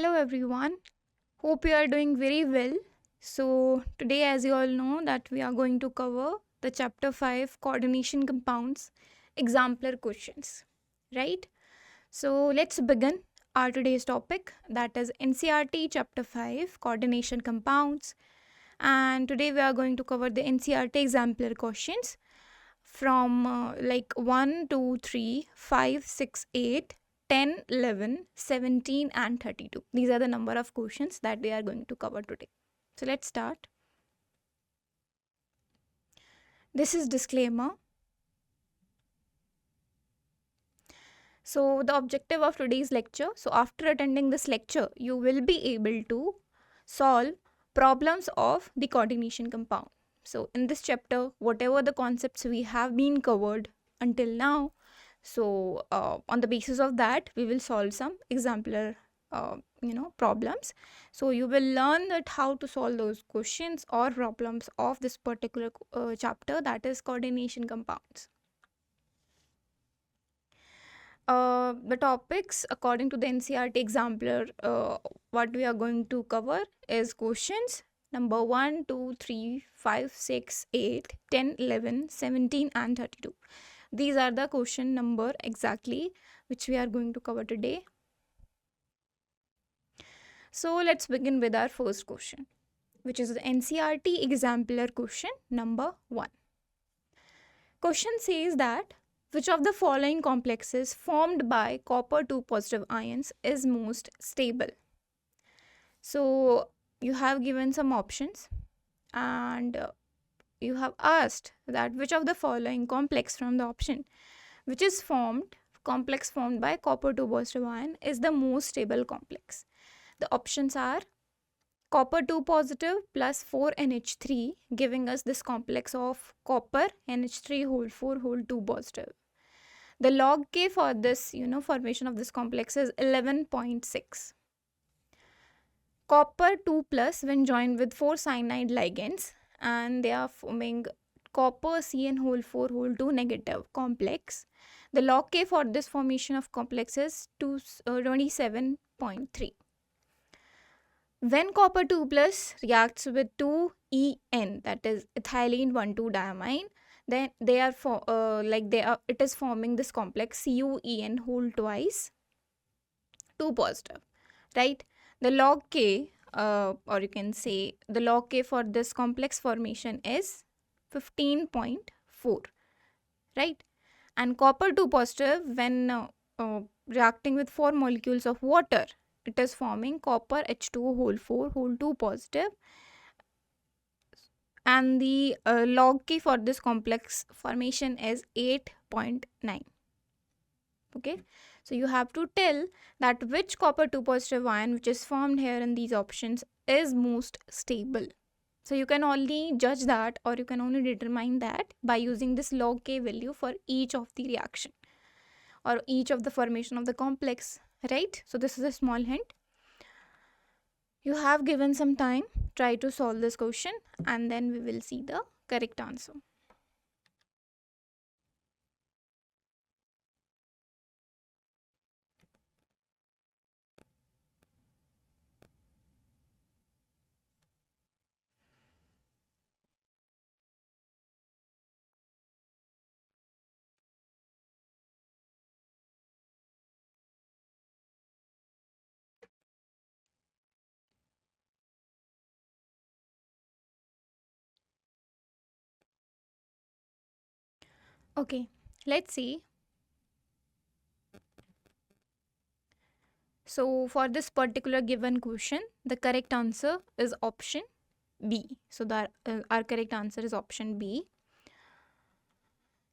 Hello everyone. Hope you are doing very well. So today, as you all know, that we are going to cover the chapter 5 coordination compounds exemplar questions, right? So let's begin our today's topic, that is NCERT chapter 5 coordination compounds, and today we are going to cover the NCERT exemplar questions from like 1, 2, 3, 5, 6, 8, 10, 11, 17, and 32. These are the number of questions that we are going to cover today. So let's start. This is disclaimer. So the objective of today's lecture, so after attending this lecture, you will be able to solve problems of the coordination compound. So in this chapter, whatever the concepts we have been covered until now, so on the basis of that, we will solve some exemplar problems. So you will learn that how to solve those questions or problems of this particular chapter, that is coordination compounds. The topics according to the NCERT exemplar, what we are going to cover is questions number 1, 2, 3, 5, 6, 8, 10, 11, 17, and 32. These are the question number exactly which we are going to cover today. So let's begin with our first question, which is the NCERT exemplar question number 1. Question says that which of the following complexes formed by copper 2 positive ions is most stable? So you have given some options and you have asked that which of the following complex from the option which is complex formed by copper 2 positive ion is the most stable complex. The options are copper 2 positive plus 4 NH3, giving us this complex of copper NH3 whole 4 whole 2 positive. The log K for this formation of this complex is 11.6. Copper 2 plus when joined with 4 cyanide ligands, and they are forming copper CN whole 4 whole 2 negative complex. The log K for this formation of complex is 27.3. When copper 2 plus reacts with 2En, that is ethylene 1,2-diamine, then it is forming this complex CuEn whole twice 2 positive, right? The log K, or you can say the log K for this complex formation is 15.4, right? And copper 2 positive when reacting with 4 molecules of water, it is forming copper H2 whole 4 whole 2 positive, and the log K for this complex formation is 8.9. Okay, so you have to tell that which copper 2 positive ion which is formed here in these options is most stable. So you can only judge that, or you can only determine that by using this log K value for each of the reaction or each of the formation of the complex, right? So this is a small hint. You have given some time, try to solve this question, and then we will see the correct answer. Okay, let's see. So for this particular given question, the correct answer is option B. So our correct answer is option B.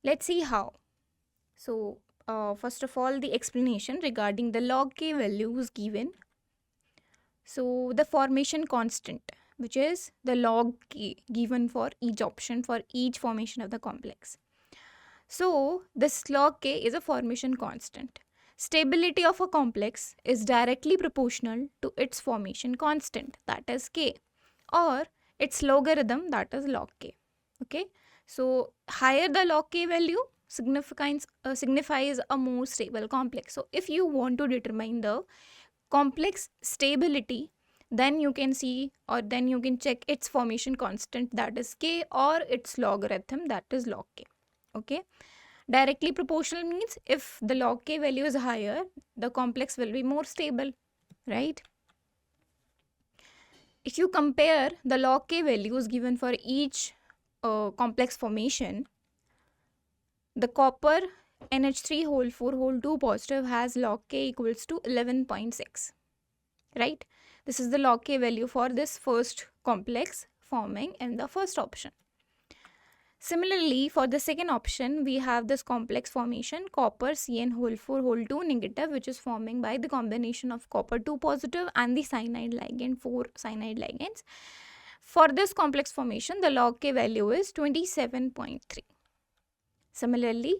Let's see how. So first of all, the explanation regarding the log K values given. So the formation constant, which is the log K given for each option for each formation of the complex. So this log K is a formation constant. Stability of a complex is directly proportional to its formation constant, that is K, or its logarithm, that is log K. Okay, so higher the log K value signifies a more stable complex. So if you want to determine the complex stability, then you can see, or then you can check its formation constant, that is K, or its logarithm, that is log K. Okay. Directly proportional means if the log K value is higher, the complex will be more stable, right? If you compare the log K values given for each complex formation, the copper NH3 whole 4 whole 2 positive has log K equals to 11.6, right? This is the log K value for this first complex forming in the first option. Similarly, for the second option, we have this complex formation copper Cn whole 4 whole 2 negative, which is forming by the combination of copper 2 positive and the cyanide ligand, 4 cyanide ligands. For this complex formation, the log K value is 27.3. Similarly,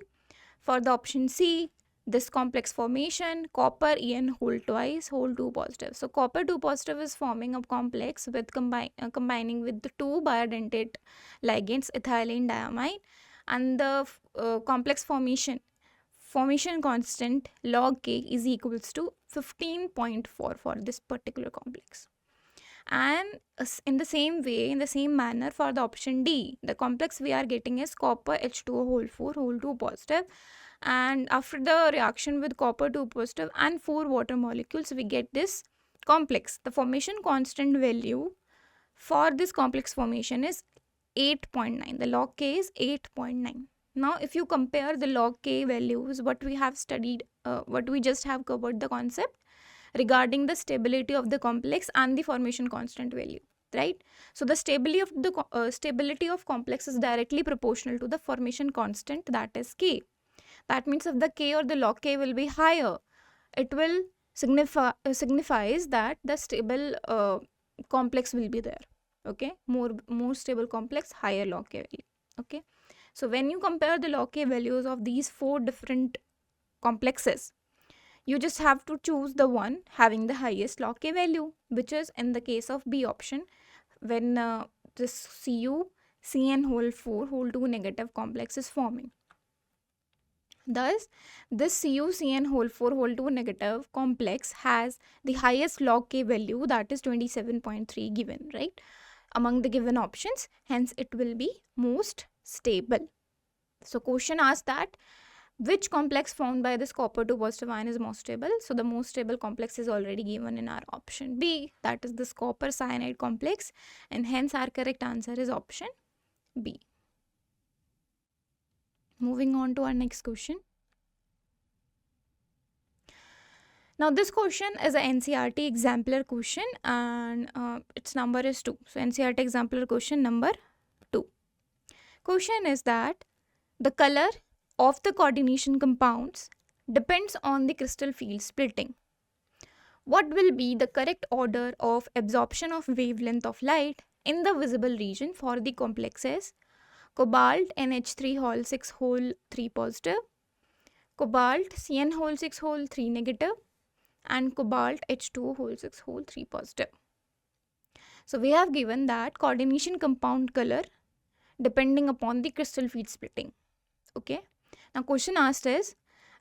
for the option C, this complex formation copper En whole twice whole 2 positive. So copper 2 positive is forming a complex with combining with the 2 biadentate ligands ethylene diamine, and the complex formation constant log K is equals to 15.4 for this particular complex. And in the same way, in the same manner, for the option D, the complex we are getting is copper H2O whole 4 whole 2 positive, and after the reaction with copper 2 positive and 4 water molecules, we get this complex. The formation constant value for this complex formation is 8.9. The log K is 8.9. Now if you compare the log K values, what we have studied, what we just have covered the concept regarding the stability of the complex and the formation constant value, right? So the stability of the stability of complex is directly proportional to the formation constant, that is K. That means if the K or the log K will be higher, it will signifies that the stable complex will be there. Okay, more stable complex, higher log K value. Okay, so when you compare the log K values of these 4 different complexes, you just have to choose the one having the highest log K value, which is in the case of B option, when this Cn whole 4 whole 2 negative complex is forming. Thus, this Cn whole 4 whole 2 negative complex has the highest log K value, that is 27.3 given, right, among the given options. Hence, it will be most stable. So, question asks that which complex formed by this copper 2 positive ion is most stable? So, the most stable complex is already given in our option B, that is this copper cyanide complex, and hence our correct answer is option B. Moving on to our next question. Now this question is a NCERT exemplar question, and its number is 2. So NCERT exemplar question number 2. Question is that the color of the coordination compounds depends on the crystal field splitting. What will be the correct order of absorption of wavelength of light in the visible region for the complexes cobalt NH3 whole 6 whole 3 positive, cobalt Cn whole 6 whole 3 negative, and cobalt H2 whole 6 whole 3 positive. So we have given that coordination compound color depending upon the crystal field splitting. Okay. Now question asked is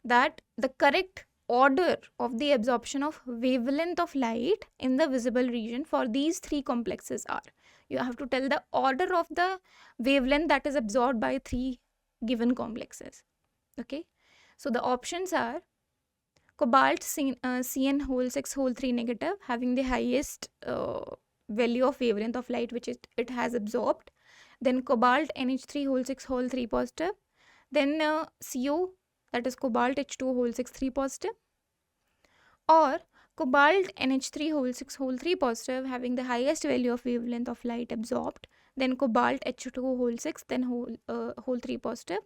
that the correct order of the absorption of wavelength of light in the visible region for these 3 complexes are. You have to tell the order of the wavelength that is absorbed by 3 given complexes. Okay. So the options are cobalt Cn whole 6 whole 3 negative, having the highest value of wavelength of light which it has absorbed. Then cobalt NH3 whole 6 whole 3 positive. Then CO, that is cobalt H2 whole 6 3 positive. Or cobalt NH3 whole 6 whole 3 positive, having the highest value of wavelength of light absorbed. Then cobalt H2 whole 6 then whole 3 positive.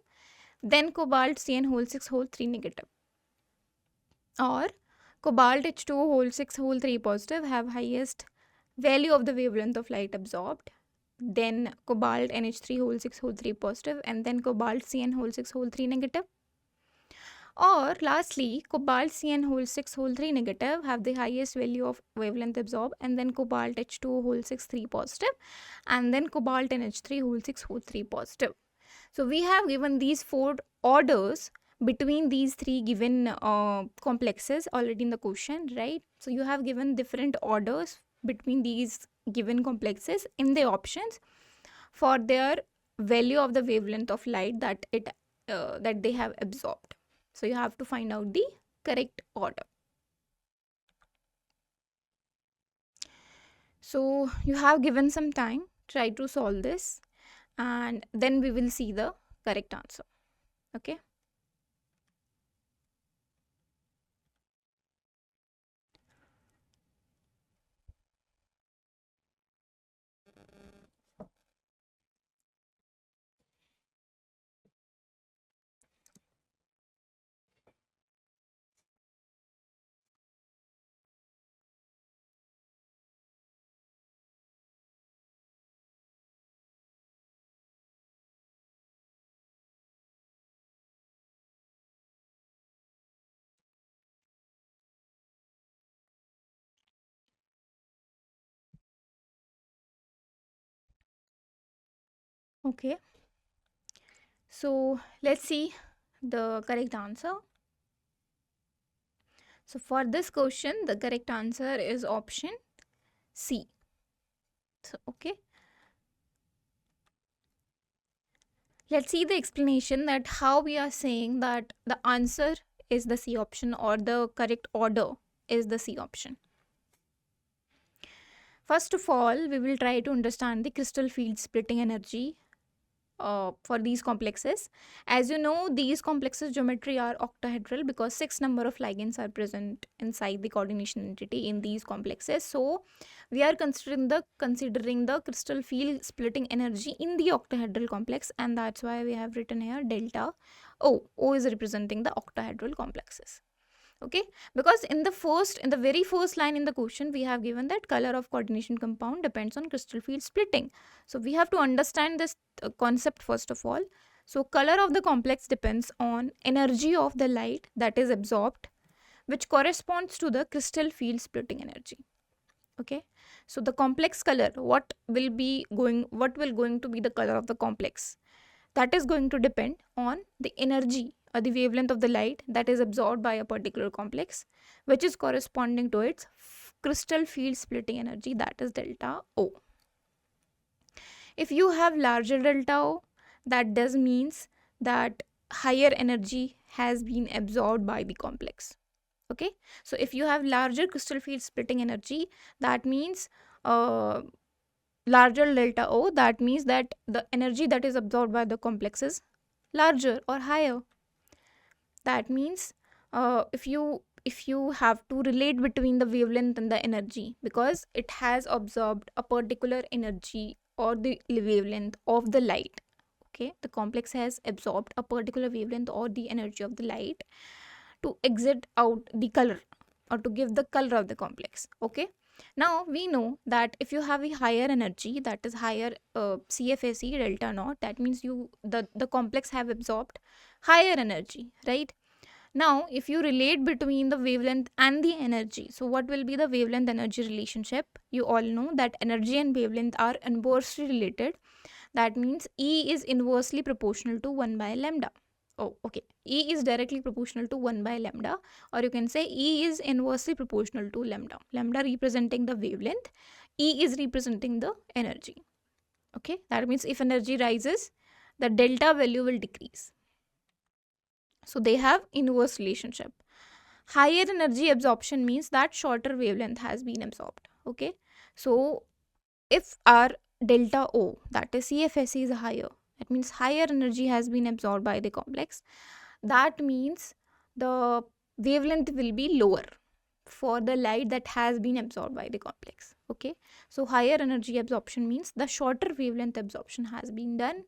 Then cobalt Cn whole 6 whole 3 negative. Or cobalt H2 whole 6 whole 3 positive, have highest value of the wavelength of light absorbed. Then cobalt NH3 whole 6 whole 3 positive, and then cobalt Cn whole 6 whole 3 negative. Or lastly, cobalt Cn whole 6 whole 3 negative, have the highest value of wavelength absorbed, and then cobalt H2 whole 6 3 positive, and then cobalt NH3 whole 6 whole 3 positive. So we have given these 4 orders between these three given complexes already in the question, right? So you have given different orders between these given complexes in the options for their value of the wavelength of light that they have absorbed. So you have to find out the correct order. So you have given some time, try to solve this, and then we will see the correct answer. Okay. Okay. So let's see the correct answer. So for this question, the correct answer is option C. So, okay. Let's see the explanation that how we are saying that the answer is the C option or the correct order is the C option. First of all, we will try to understand the crystal field splitting energy for these complexes. As you know, these complexes geometry are octahedral because 6 number of ligands are present inside the coordination entity in these complexes. So we are considering the crystal field splitting energy in the octahedral complex, and that's why we have written here delta O. O is representing the octahedral complexes. Okay, because in the very first line in the question we have given that color of coordination compound depends on crystal field splitting. So we have to understand this concept first of all. So color of the complex depends on energy of the light that is absorbed, which corresponds to the crystal field splitting energy. Okay, so the complex color, what will going to be the color of the complex, that is going to depend on the energy or the wavelength of the light that is absorbed by a particular complex, which is corresponding to its crystal field splitting energy, that is delta O. If you have larger delta O, that does means that higher energy has been absorbed by the complex. Okay, so if you have larger crystal field splitting energy, that means larger delta O, that means that the energy that is absorbed by the complex is larger or higher. That means if you have to relate between the wavelength and the energy, because it has absorbed a particular energy or the wavelength of the light. Okay, the complex has absorbed a particular wavelength or the energy of the light to exit out the color or to give the color of the complex. Okay, now we know that if you have a higher energy, that is higher CFSE delta naught, that means the complex have absorbed higher energy, right? Now if you relate between the wavelength and the energy, so what will be the wavelength energy relationship? You all know that energy and wavelength are inversely related. That means E is inversely proportional to 1 by lambda. Oh, okay. E is directly proportional to 1 by lambda, or you can say E is inversely proportional to lambda. Lambda representing the wavelength, E is representing the energy. Okay, that means if energy rises, the delta value will decrease. So they have inverse relationship. Higher energy absorption means that shorter wavelength has been absorbed. Okay, so if our delta O, that is CFSE, is higher, that means higher energy has been absorbed by the complex. That means the wavelength will be lower for the light that has been absorbed by the complex. Okay, so higher energy absorption means the shorter wavelength absorption has been done.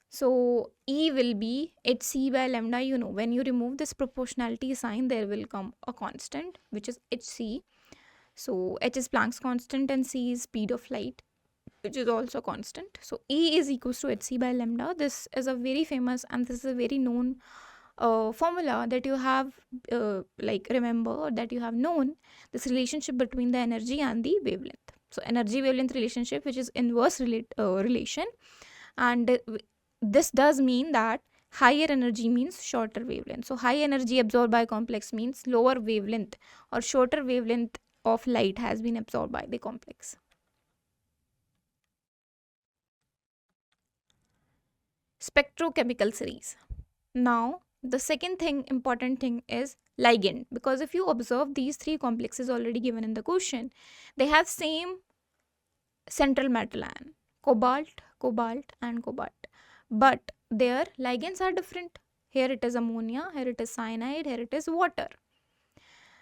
So E will be hc by lambda. You know, when you remove this proportionality sign, there will come a constant which is hc. So h is Planck's constant and c is speed of light, which is also constant. So E is equals to hc by lambda. This is a very famous and this is a very known formula that you have remember, that you have known this relationship between the energy and the wavelength. So energy wavelength relationship, which is inverse relation, and this does mean that higher energy means shorter wavelength. So high energy absorbed by complex means lower wavelength or shorter wavelength of light has been absorbed by the complex. Spectrochemical series. Now the second important thing is ligand, because if you observe these three complexes already given in the question, they have same central metal ion, cobalt, cobalt and cobalt, but their ligands are different. Here it is ammonia, here it is cyanide, here it is water.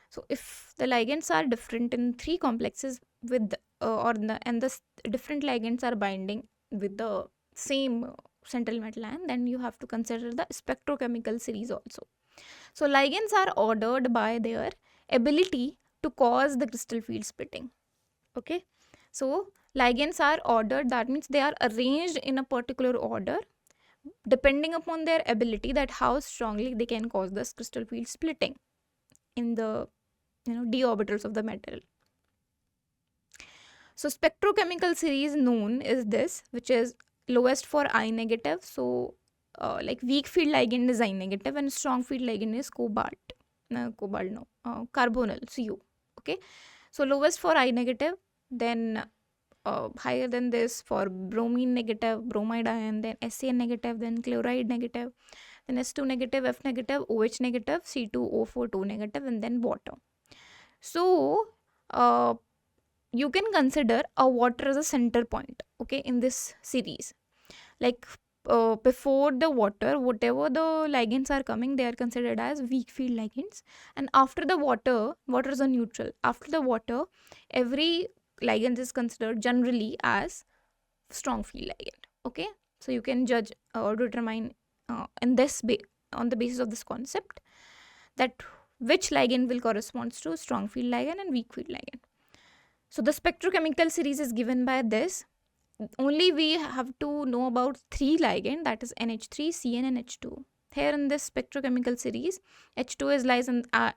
So if the ligands are different in three complexes with and the different ligands are binding with the same central metal ion, then you have to consider the spectrochemical series also. So ligands are ordered by their ability to cause the crystal field splitting. Okay, so ligands are ordered, that means they are arranged in a particular order depending upon their ability, that how strongly they can cause this crystal field splitting in the d orbitals of the metal. So spectrochemical series known is this, which is lowest for I negative. So like weak field ligand is I negative and strong field ligand is carbonyl Cu. Okay, so lowest for I negative, then higher than this for bromine negative, bromide ion, then SAN negative, then chloride negative, then S2 negative, F negative, OH negative, C2O4 2 negative, and then water. So you can consider a water as a center point, okay, in this series. Like before the water, whatever the ligands are coming, they are considered as weak field ligands, and after the water is a neutral. After the water, every ligand is considered generally as strong field ligand. Okay, so you can judge or determine on the basis of this concept that which ligand will correspond to strong field ligand and weak field ligand. So the spectrochemical series is given by this. Only we have to know about three ligand, that is NH3, Cn and H2. Here in this spectrochemical series, H2 lies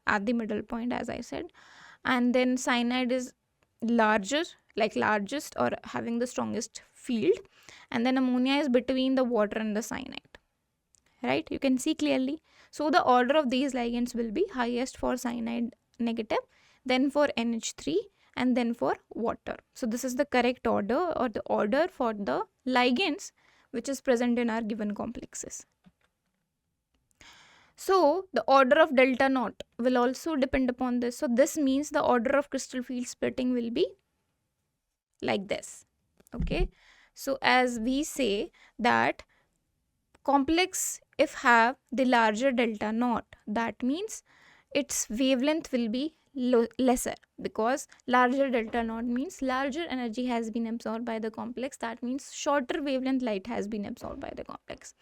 at the middle point, as I said, and then cyanide is largest or having the strongest field, and then ammonia is between the water and the cyanide, right? You can see clearly. So the order of these ligands will be highest for cyanide negative, then for NH3, and then for water. So this is the correct order, or the order for the ligands which is present in our given complexes. So the order of delta naught will also depend upon this. So this means the order of crystal field splitting will be like this. Okay, so as we say that complex if have the larger delta naught, that means its wavelength will be lesser, because larger delta naught means larger energy has been absorbed by the complex, that means shorter wavelength light has been absorbed by the complex,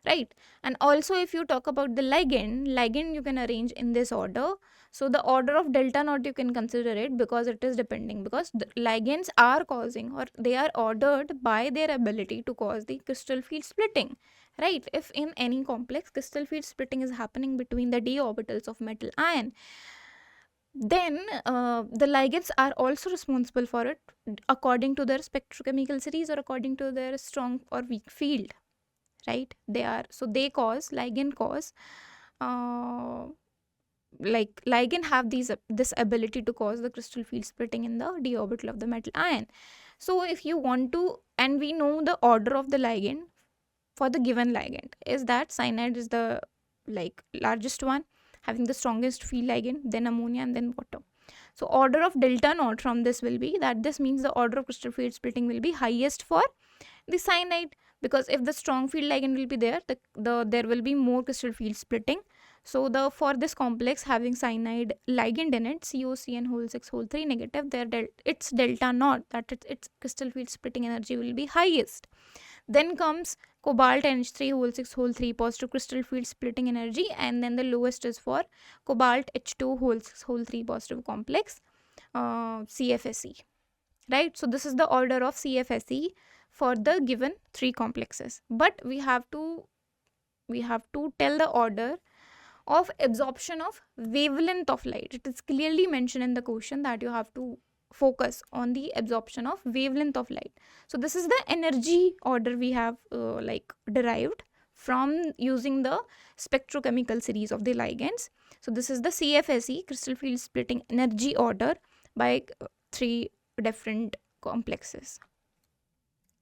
right? And also if you talk about the ligand you can arrange in this order. So the order of delta naught you can consider it, because it is depending, because the ligands are causing, or they are ordered by their ability to cause the crystal field splitting, right? If in any complex crystal field splitting is happening between the d orbitals of metal ion, then the ligands are also responsible for it according to their spectrochemical series or according to their strong or weak field, right? Ligand cause like ligand have this ability to cause the crystal field splitting in the d orbital of the metal ion. So if you want to, and we know the order of the ligand for the given ligand is that cyanide is the largest one, having the strongest field ligand, then ammonia, and then water. So order of delta naught from this will be that this means the order of crystal field splitting will be highest for the cyanide, because if the strong field ligand will be there, there will be more crystal field splitting. So for this complex having cyanide ligand in it, COCN6 negative, its delta naught, that its crystal field splitting energy will be highest. Then comes cobalt NH3 positive crystal field splitting energy, and then the lowest is for cobalt H2 positive complex, CFSE, right? So this is the order of CFSE for the given three complexes, but we have to tell the order of absorption of wavelength of light. It is clearly mentioned in the question that you have to focus on the absorption of wavelength of light. So this is the energy order we have derived from using the spectrochemical series of the ligands. So this is the CFSE, crystal field splitting energy order by 3 different complexes.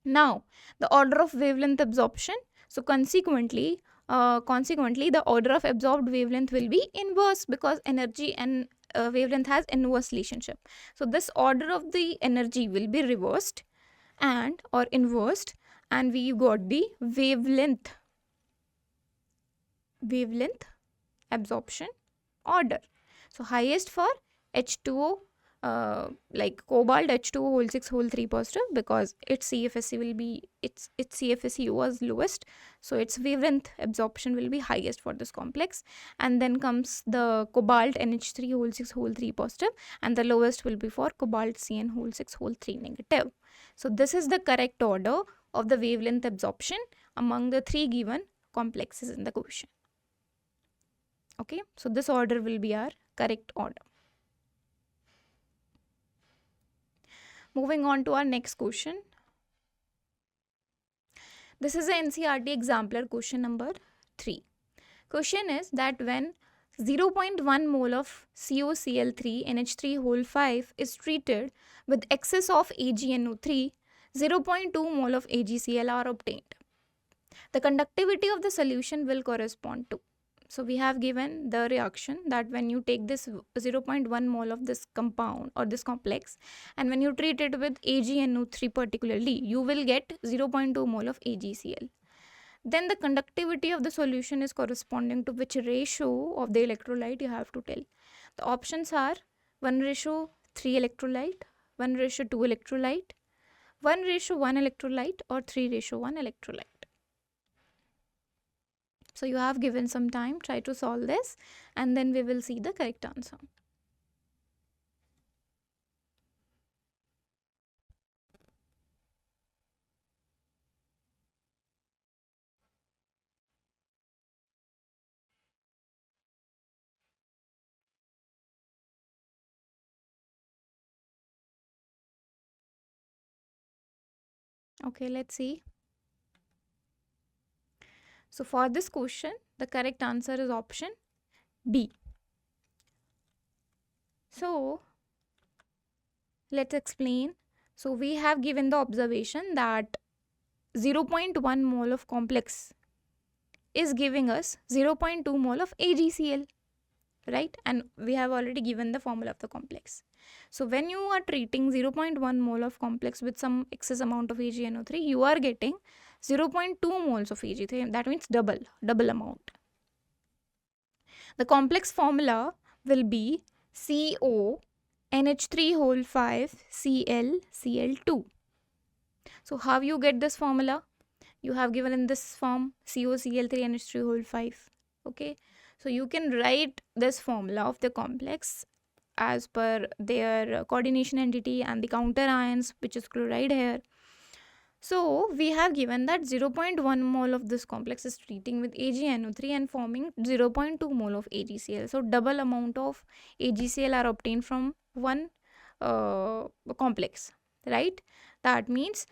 Now, the order of wavelength absorption. So consequently, the order of absorbed wavelength will be inverse, because energy and wavelength has inverse relationship. So this order of the energy will be reversed and or inversed, and we got the wavelength absorption order. So highest for H2O, like cobalt H2O whole 6 whole 3 positive, because its CFSE will be its CFSE was lowest, so its wavelength absorption will be highest for this complex. And then comes the cobalt NH3 whole 6 whole 3 positive, and the lowest will be for cobalt CN whole 6 whole 3 negative. So this is the correct order of the wavelength absorption among the 3 given complexes in the question. Okay, so this order will be our correct order. Moving on to our next question. This is an NCERT exemplar question number 3. Question is that when 0.1 mole of COCl3 NH3 whole 5 is treated with excess of AgNO3, 0.2 mole of AgCl are obtained. The conductivity of the solution will correspond to. So we have given the reaction that when you take this 0.1 mole of this compound or this complex, and when you treat it with AgNO3 particularly, you will get 0.2 mole of AgCl. Then the conductivity of the solution is corresponding to which ratio of the electrolyte you have to tell. The options are 1:3 electrolyte, 1:2 electrolyte, 1:1 electrolyte, or 3:1 electrolyte. So you have given some time, try to solve this, and then we will see the correct answer. Okay, let's see. So for this question, the correct answer is option B. So let's explain. So we have given the observation that 0.1 mole of complex is giving us 0.2 mole of AgCl, right? And we have already given the formula of the complex. So when you are treating 0.1 mole of complex with some excess amount of AgNO3, you are getting 0.2 moles of Ag3. That means double amount. The complex formula will be CO NH3 whole 5 Cl Cl2. So how you get this formula? You have given in this form COCl3 NH3 whole 5. Okay, so you can write this formula of the complex as per their coordination entity and the counter ions, which is chloride here. So we have given that 0.1 mole of this complex is treating with AgNO3 and forming 0.2 mole of AgCl. So double amount of AgCl are obtained from one complex, right? That means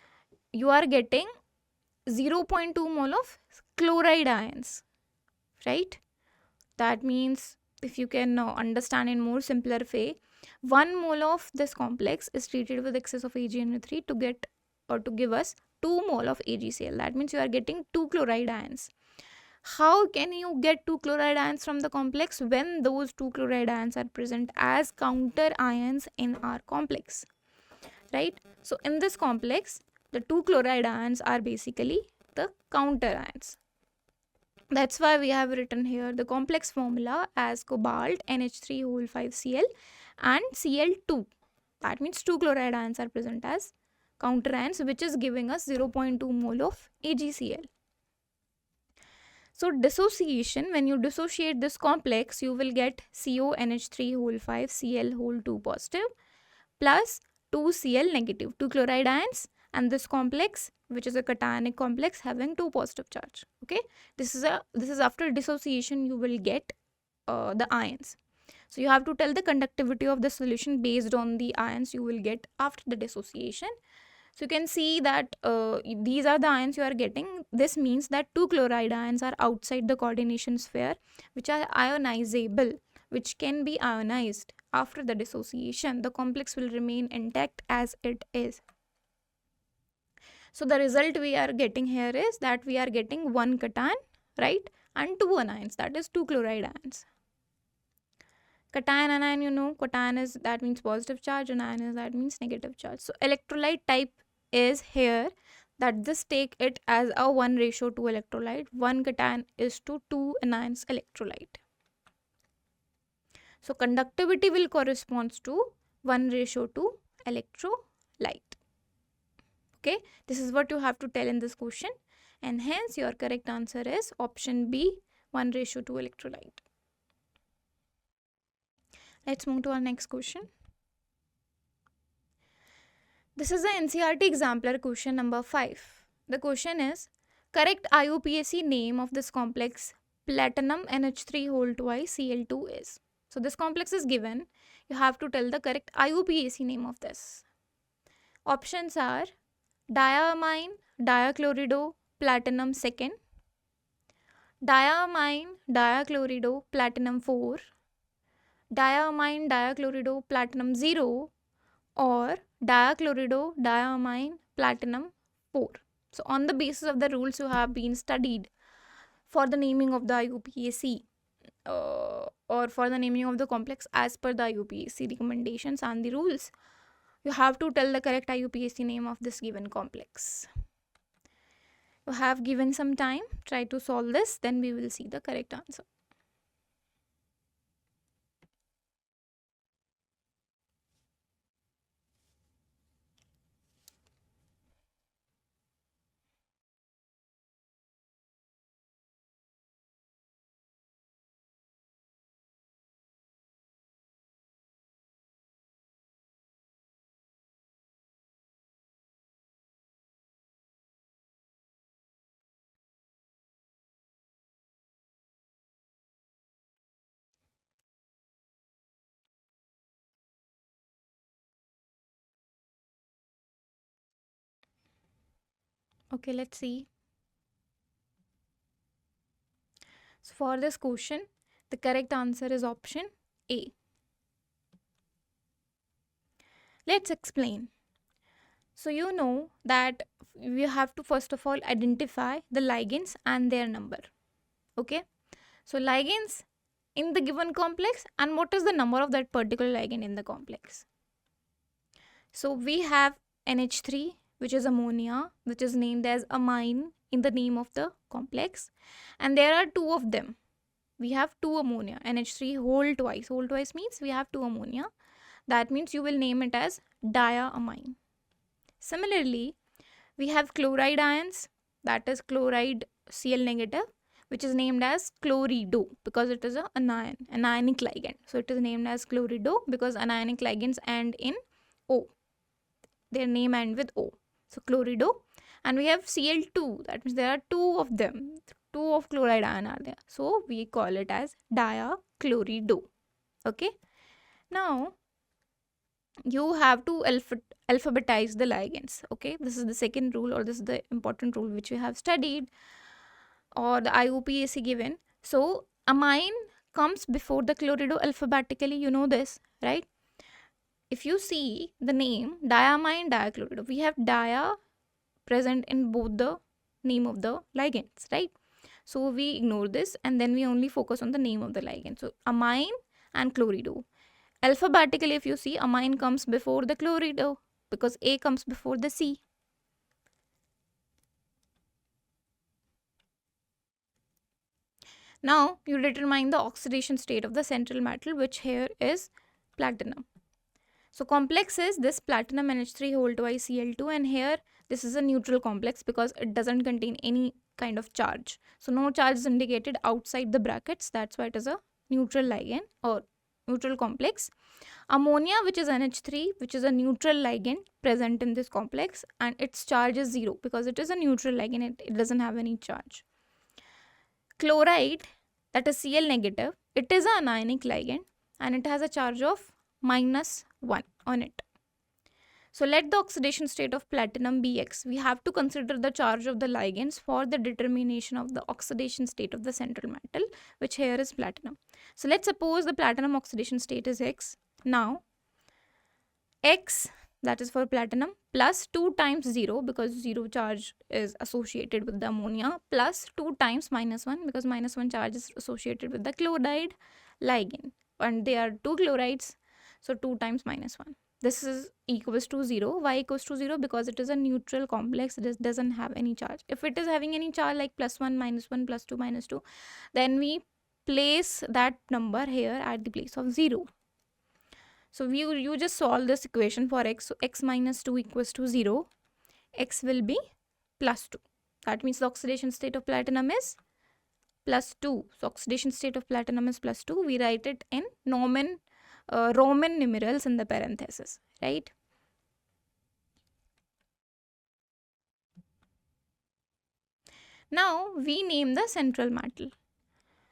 you are getting 0.2 mole of chloride ions, right? That means, if you can understand in more simpler way, 1 mole of this complex is treated with excess of AgNO3 to get or to give us 2 mole of AgCl. That means you are getting 2 chloride ions. How can you get 2 chloride ions from the complex when those 2 chloride ions are present as counter ions in our complex, right? So in this complex, the 2 chloride ions are basically the counter ions. That's why we have written here the complex formula as cobalt NH3 whole 5 Cl and Cl2. That means 2 chloride ions are present as counter ions, which is giving us 0.2 mole of AgCl. So dissociation, when you dissociate this complex, you will get CONH3 whole 5 Cl whole 2 positive plus 2 Cl negative, 2 chloride ions, and this complex, which is a cationic complex having 2 positive charge. Okay, this is after dissociation you will get the ions. So you have to tell the conductivity of the solution based on the ions you will get after the dissociation. So you can see that these are the ions you are getting. This means that 2 chloride ions are outside the coordination sphere, which are ionizable, which can be ionized. After the dissociation, the complex will remain intact as it is. So the result we are getting here is that we are getting 1 cation, right, and 2 anions, that is 2 chloride ions. Cation anion, you know, cation is, that means positive charge, and anion is, that means negative charge. So electrolyte type is here, that just take it as a 1:2 electrolyte. 1 cation is to 2 anions electrolyte. So conductivity will corresponds to 1:2 electrolyte. Okay, this is what you have to tell in this question, and hence your correct answer is option B, 1:2 electrolyte. Let's move to our next question. This is the NCERT Exemplar question number 5. The question is, correct IUPAC name of this complex platinum NH3 whole twice Cl2 is. So this complex is given. You have to tell the correct IUPAC name of this. Options are diamine diachlorido platinum 2nd, diamine diachlorido platinum 4, diamine diachlorido platinum 0, or diachlorido diamine platinum 4. So on the basis of the rules you have been studied for the naming of the IUPAC or for the naming of the complex as per the IUPAC recommendations and the rules, you have to tell the correct IUPAC name of this given complex. You have given some time, try to solve this, then we will see the correct answer. Okay, let's see. So for this question, the correct answer is option A. Let's explain. So you know that we have to first of all identify the ligands and their number. Okay, so ligands in the given complex and what is the number of that particular ligand in the complex. So we have NH3, which is ammonia, which is named as amine in the name of the complex, and there are 2 of them. We have 2 ammonia, NH3 whole twice. Whole twice means we have 2 ammonia. That means you will name it as diamine. Similarly, we have chloride ions, that is chloride Cl negative, which is named as chlorido because it is an anionic ligand. So it is named as chlorido because anionic ligands end in O. Their name end with O. So chlorido. And we have Cl2, that means there are 2 of them. 2 of chloride ion are there. So we call it as diachlorido. Okay. Now you have to alphabetize the ligands. Okay, this is the second rule, or this is the important rule which we have studied, or the IUPAC given. So amine comes before the chlorido alphabetically, you know this, right? If you see the name diamine diachlorido, we have dia present in both the name of the ligands, right? So we ignore this and then we only focus on the name of the ligand. So amine and chlorido. Alphabetically, if you see, amine comes before the chlorido because A comes before the C. Now you determine the oxidation state of the central metal, which here is platinum. So complex is this platinum NH3 whole twice Cl2, and here this is a neutral complex because it doesn't contain any kind of charge. So no charge is indicated outside the brackets. That's why it is a neutral ligand or neutral complex. Ammonia, which is NH3, which is a neutral ligand present in this complex, and its charge is 0 because it is a neutral ligand. It doesn't have any charge. Chloride, that is Cl negative, it is an anionic ligand and it has a charge of -1 on it. So let the oxidation state of platinum be X. We have to consider the charge of the ligands for the determination of the oxidation state of the central metal, which here is platinum. So let's suppose the platinum oxidation state is X. Now X, that is for platinum, plus 2 times 0, because 0 charge is associated with the ammonia, plus 2 times minus 1, because minus 1 charge is associated with the chloride ligand, and they are 2 chlorides, so 2 times minus 1. This is equals to 0. Why equals to 0? Because it is a neutral complex. It doesn't have any charge. If it is having any charge like plus 1, plus 2, minus 2, then we place that number here at the place of 0. So you just solve this equation for x. So x minus 2 equals to 0. X will be plus 2. That means the oxidation state of platinum is plus 2. So oxidation state of platinum is plus 2. We write it in Roman numerals in the parenthesis, right? Now we name the central metal.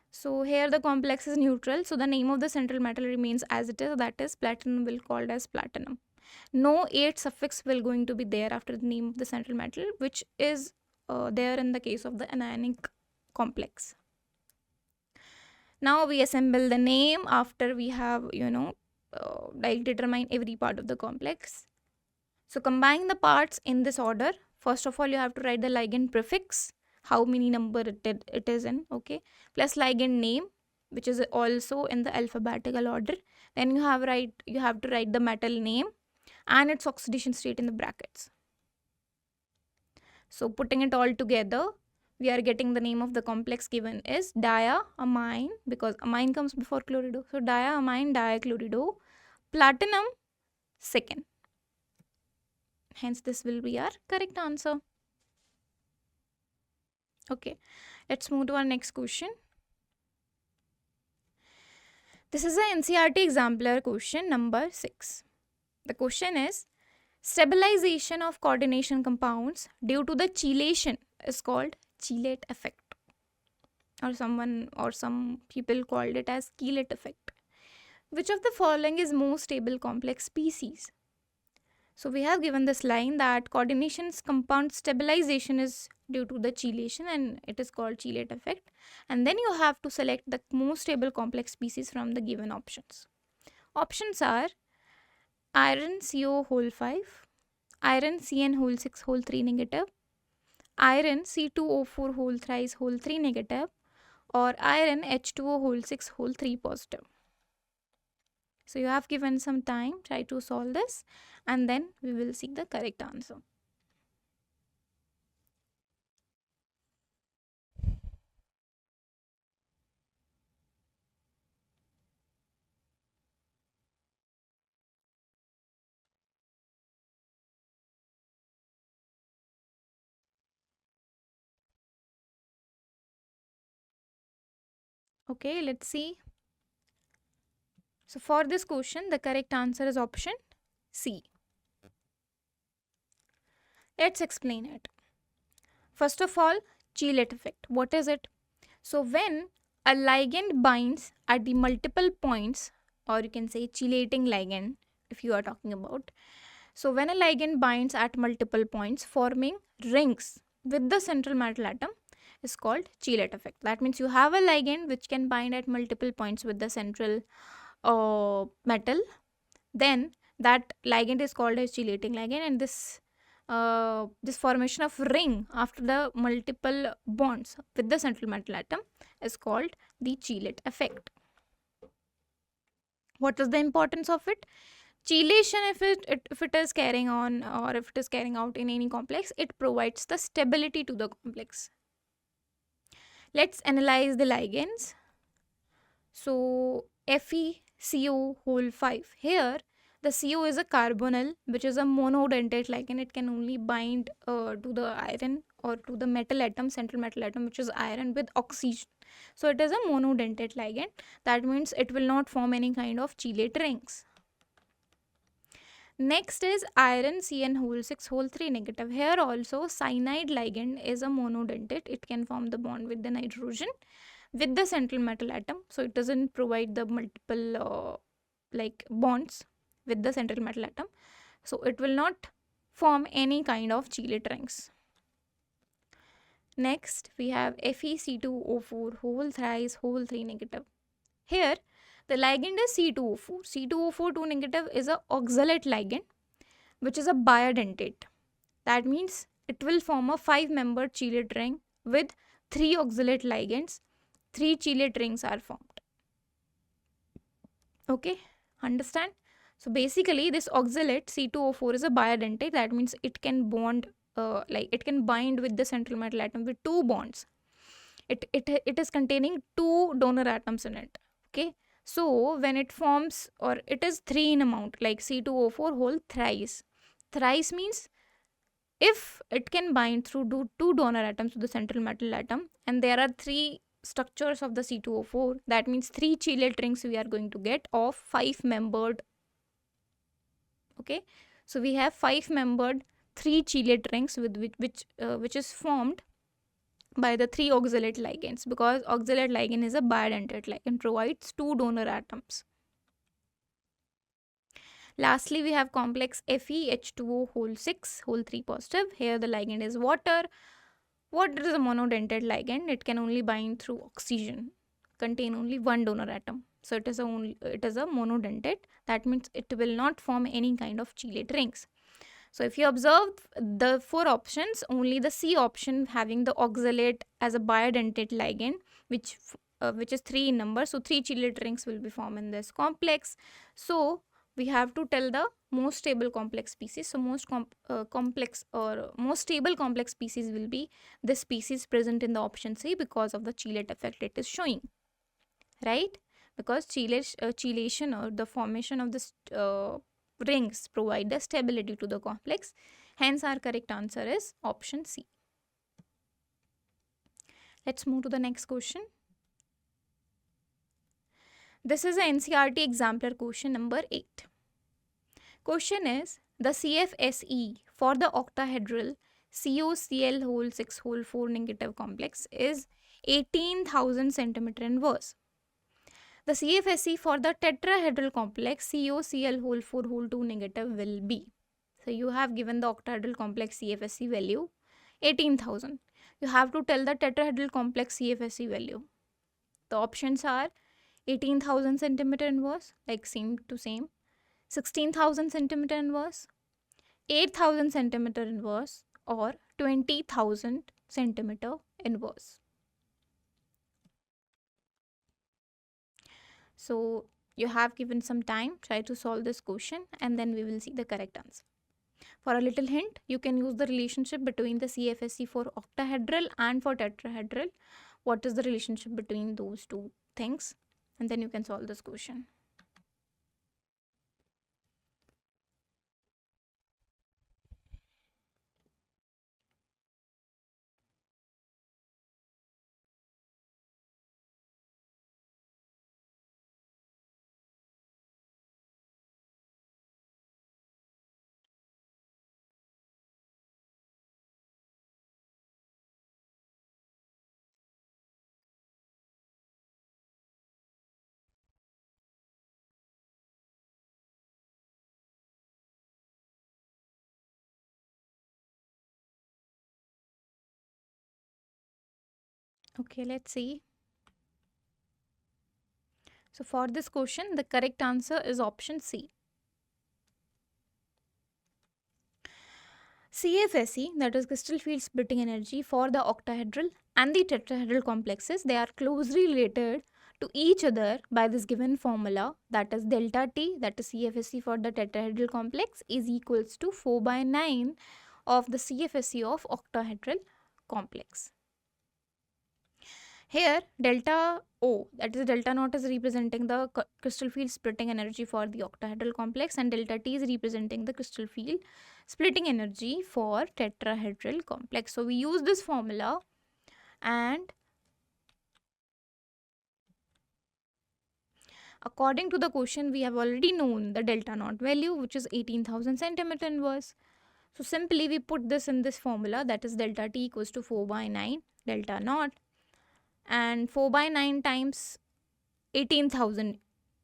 So here the complex is neutral, so the name of the central metal remains as it is, that is platinum will called as platinum. No 8 suffix will going to be there after the name of the central metal, which is there in the case of the anionic complex. Now we assemble the name after we have like determine every part of the complex. So combine the parts in this order. First of all, you have to write the ligand prefix, how many number it is in, okay, plus ligand name, which is also in the alphabetical order. Then you have to write the metal name and its oxidation state in the brackets. So putting it all together, we are getting the name of the complex given is diamine, because amine comes before chlorido. So diamine dichlorido, platinum second. Hence this will be our correct answer. Okay, let's move to our next question. This is an NCERT exemplar question number 6. The question is, stabilization of coordination compounds due to the chelation is called chelate effect, or some people called it as chelate effect. Which of the following is most stable complex species? So we have given this line that coordination's compound stabilization is due to the chelation and it is called chelate effect. And then you have to select the most stable complex species from the given options. Options are iron CO whole 5, iron CN whole 6 whole 3 negative, iron C2O4 whole thrice whole 3 negative, or iron H2O whole 6 whole 3 positive. So you have given some time, try to solve this, and then we will see the correct answer. Okay, let's see. So for this question, the correct answer is option C. Let's explain it. First of all, chelate effect. What is it? So when a ligand binds at the multiple points, or you can say chelating ligand if you are talking about. So when a ligand binds at multiple points forming rings with the central metal atom is called chelate effect. That means you have a ligand which can bind at multiple points with the central metal, then that ligand is called as chelating ligand, and this formation of ring after the multiple bonds with the central metal atom is called the chelate effect. What is the importance of it? Chelation, if it is carrying on or if it is carrying out in any complex, it provides the stability to the complex. Let's analyze the ligands. So FeCO whole 5. Here the CO is a carbonyl, which is a monodentate ligand. It can only bind to the iron or to the metal atom, central metal atom, which is iron, with oxygen. So it is a monodentate ligand. That means it will not form any kind of chelate rings. Next is iron CN whole 6 whole 3 negative. Here also cyanide ligand is a monodentate. It can form the bond with the nitrogen with the central metal atom. So it doesn't provide the multiple like bonds with the central metal atom. So it will not form any kind of chelate rings. Next, we have FeC2O4 whole thrice whole 3 negative. Here, the ligand is C2O4. C2O4 2 negative is a oxalate ligand, which is a biadentate. That means it will form a 5-membered chelate ring with 3 oxalate ligands. 3 chelate rings are formed. Okay, understand? So basically, this oxalate C2O4 is a biadentate. That means it can bond, it can bind with the central metal atom with 2 bonds. It is containing 2 donor atoms in it. Okay, so when it forms, or it is 3 in amount, like C2O4 whole thrice. Thrice means if it can bind through 2 donor atoms to the central metal atom, and there are 3 structures of the C2O4, that means 3 chelate rings we are going to get of 5-membered. Okay, so we have 5-membered 3 chelate rings with which is formed by the 3 oxalate ligands, because oxalate ligand is a biadentate ligand, provides 2 donor atoms. Lastly, we have complex FeH2O whole 6 whole 3 positive. Here the ligand is water. Water is a monodentate ligand. It can only bind through oxygen, contain only 1 donor atom. So it is a monodentate. That means it will not form any kind of chelate rings. So if you observe the 4 options, only the C option having the oxalate as a biadentate ligand, which is 3 in number. So 3 chelate rings will be formed in this complex. So we have to tell the most stable complex species. So most complex or most stable complex species will be this species present in the option C, because of the chelate effect it is showing, right? Because chelation or the formation of the rings provide the stability to the complex. Hence our correct answer is option C. Let's move to the next question. This is an NCERT exemplar question number 8. Question is, the CFSE for the octahedral COCl whole 6 whole 4 negative complex is 18,000 cm inverse. The CFSE for the tetrahedral complex COCl whole 4 whole 2 negative will be. So you have given the octahedral complex CFSE value 18,000. You have to tell the tetrahedral complex CFSE value. The options are 18,000 cm inverse, like same to same, 16,000 cm inverse, 8,000 cm inverse, or 20,000 cm inverse. So you have given some time, try to solve this question, and then we will see the correct answer. For a little hint, you can use the relationship between the CFSE for octahedral and for tetrahedral. What is the relationship between those two things? And then you can solve this question. Okay, let's see. So for this question, the correct answer is option C. CFSE, that is crystal field splitting energy for the octahedral and the tetrahedral complexes, they are closely related to each other by this given formula, that is delta T, that is CFSE for the tetrahedral complex, is equals to 4/9 of the CFSE of octahedral complex. Here delta O, that is delta naught, is representing the crystal field splitting energy for the octahedral complex, and delta T is representing the crystal field splitting energy for tetrahedral complex. So we use this formula, and according to the question, we have already known the delta naught value, which is 18,000 centimeter inverse. So simply we put this in this formula, that is delta T equals to 4/9 delta naught, and 4/9 times 18,000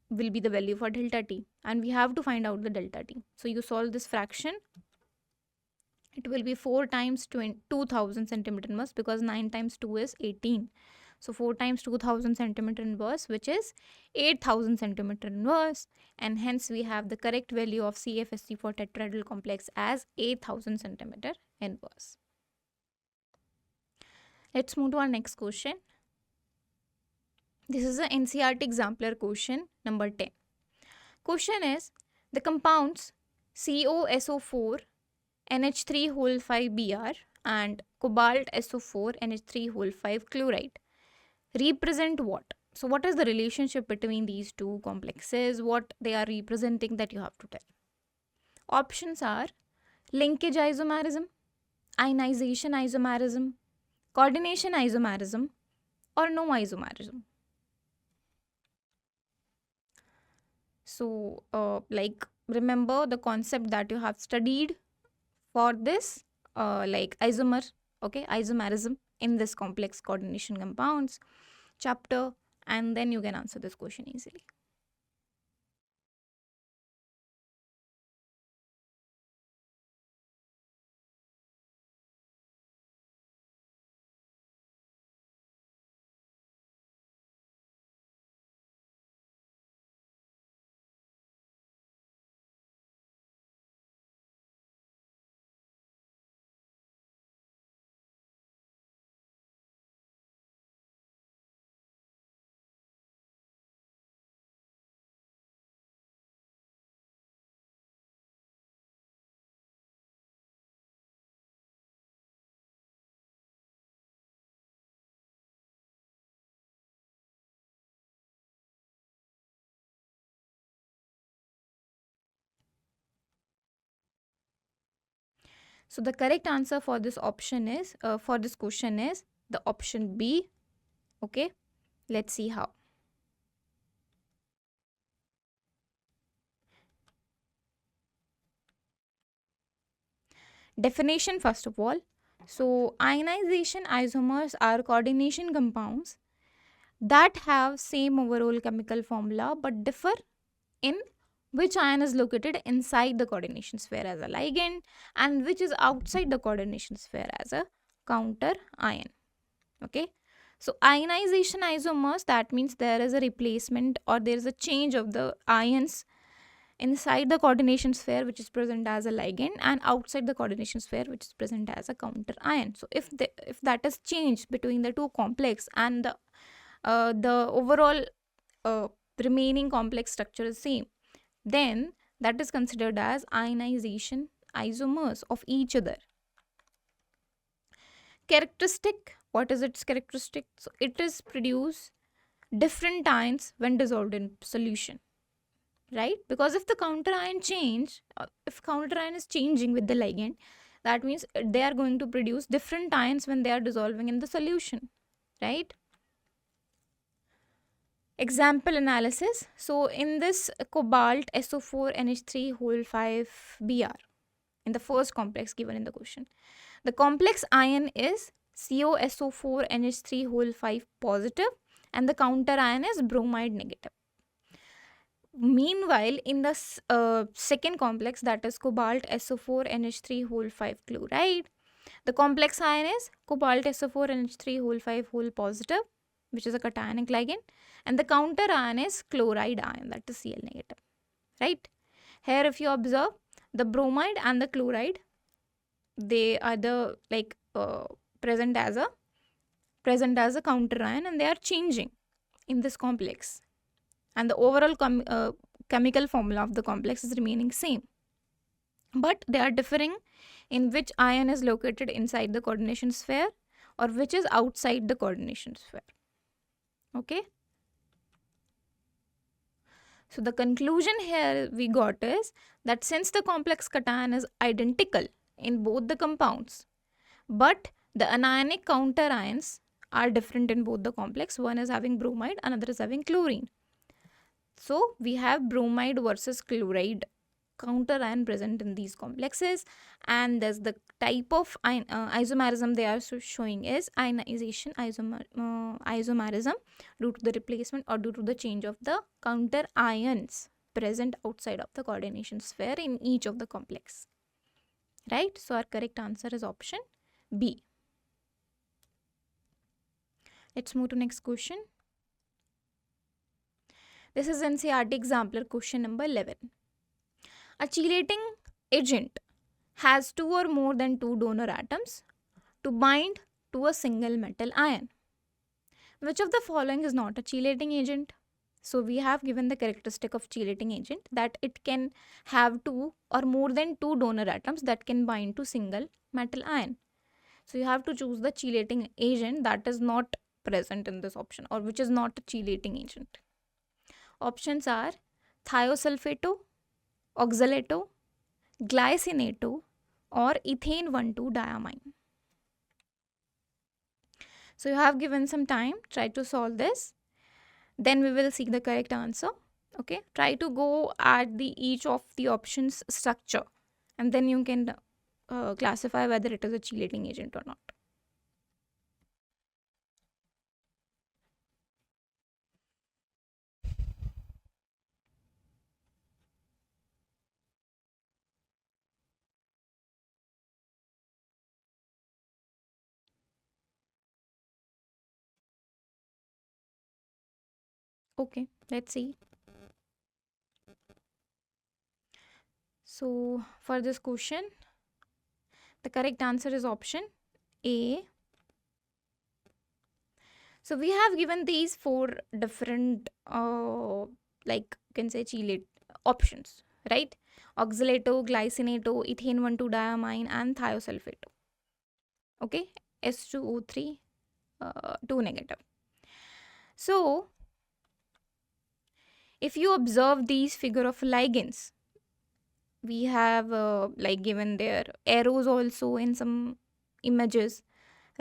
will be the value for delta T, and we have to find out the delta T. So you solve this fraction, it will be 4 times 2000 centimeter inverse, because 9 times 2 is 18. So 4 times 2000 centimeter inverse, which is 8000 centimeter inverse, and hence we have the correct value of CFSC for tetrahedral complex as 8000 centimeter inverse. Let's move to our next question. This is an NCERT exemplar question number 10. Question is, the compounds COSO4 NH3 whole 5 Br and cobalt SO4 NH3 whole 5 chloride represent what? So what is the relationship between these two complexes? What they are representing, that you have to tell. Options are linkage isomerism, ionization isomerism, coordination isomerism, or no isomerism. So remember the concept that you have studied for this isomer, okay, isomerism in this complex coordination compounds chapter, and then you can answer this question easily. So the correct answer for this option is, for this question is the option B. Okay, let's see how. Definition first of all. So ionization isomers are coordination compounds that have same overall chemical formula but differ in which ion is located inside the coordination sphere as a ligand and which is outside the coordination sphere as a counter ion. Okay, so ionization isomers, that means there is a replacement or there is a change of the ions inside the coordination sphere which is present as a ligand, and outside the coordination sphere which is present as a counter ion. So if that is changed between the two complex and the overall remaining complex structure is same, then that is considered as ionization isomers of each other. Characteristic, what is its characteristic? So it is produce different ions when dissolved in solution, right? Because if the counter ion change, if counter ion is changing with the ligand, that means they are going to produce different ions when they are dissolving in the solution, right? Example analysis. So in this cobalt SO4 NH3 whole 5 Br, in the first complex given in the question, the complex ion is COSO4 NH3 whole 5 positive and the counter ion is bromide negative. Meanwhile, in the second complex, that is cobalt SO4 NH3 whole 5 chloride, the complex ion is cobalt SO4 NH3 whole 5 whole positive, which is a cationic ligand, and the counter ion is chloride ion, that is Cl negative, right? Here if you observe, the bromide and the chloride, they are the present as a counter ion and they are changing in this complex, and the overall chemical formula of the complex is remaining same, but they are differing in which ion is located inside the coordination sphere or which is outside the coordination sphere. Okay, so the conclusion here we got is that since the complex cation is identical in both the compounds, but the anionic counter ions are different in both the complex, one is having bromide, another is having chlorine. So we have bromide versus chloride counter ion present in these complexes, and thus the type of isomerism they are showing is ionization isomerism due to the replacement or due to the change of the counter ions present outside of the coordination sphere in each of the complex. Right? So our correct answer is option B. Let's move to next question. This is NCERT Exemplar question number 11. A chelating agent has two or more than two donor atoms to bind to a single metal ion. Which of the following is not a chelating agent? So we have given the characteristic of chelating agent that it can have two or more than two donor atoms that can bind to single metal ion. So you have to choose the chelating agent that is not present in this option or which is not a chelating agent. Options are thiosulfato, oxalato, glycinato, or ethane 1,2-diamine. So you have given some time, try to solve this. Then we will see the correct answer. Okay, try to go at each of the options structure and then you can classify whether it is a chelating agent or not. Okay, let's see. So for this question, the correct answer is option A. So we have given these four different like you can say chelate options, right? Oxalato, glycinato, ethane 1,2-diamine and thiosulfato. Okay, S2O3 2 negative. So if you observe these figure of ligands, we have like given their arrows also in some images,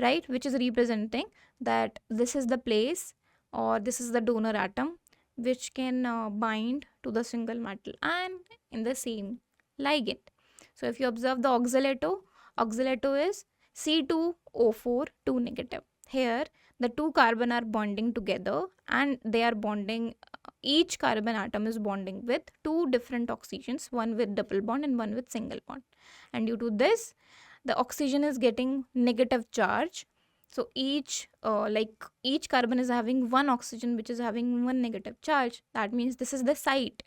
right, which is representing that this is the place or this is the donor atom which can bind to the single metal ion in the same ligand. So if you observe the oxalato is C2O4 2 negative. Here the two carbon are bonding together and they are bonding, each carbon atom is bonding with two different oxygens, one with double bond and one with single bond, and due to this the oxygen is getting negative charge. So each carbon is having one oxygen which is having one negative charge. That means this is the site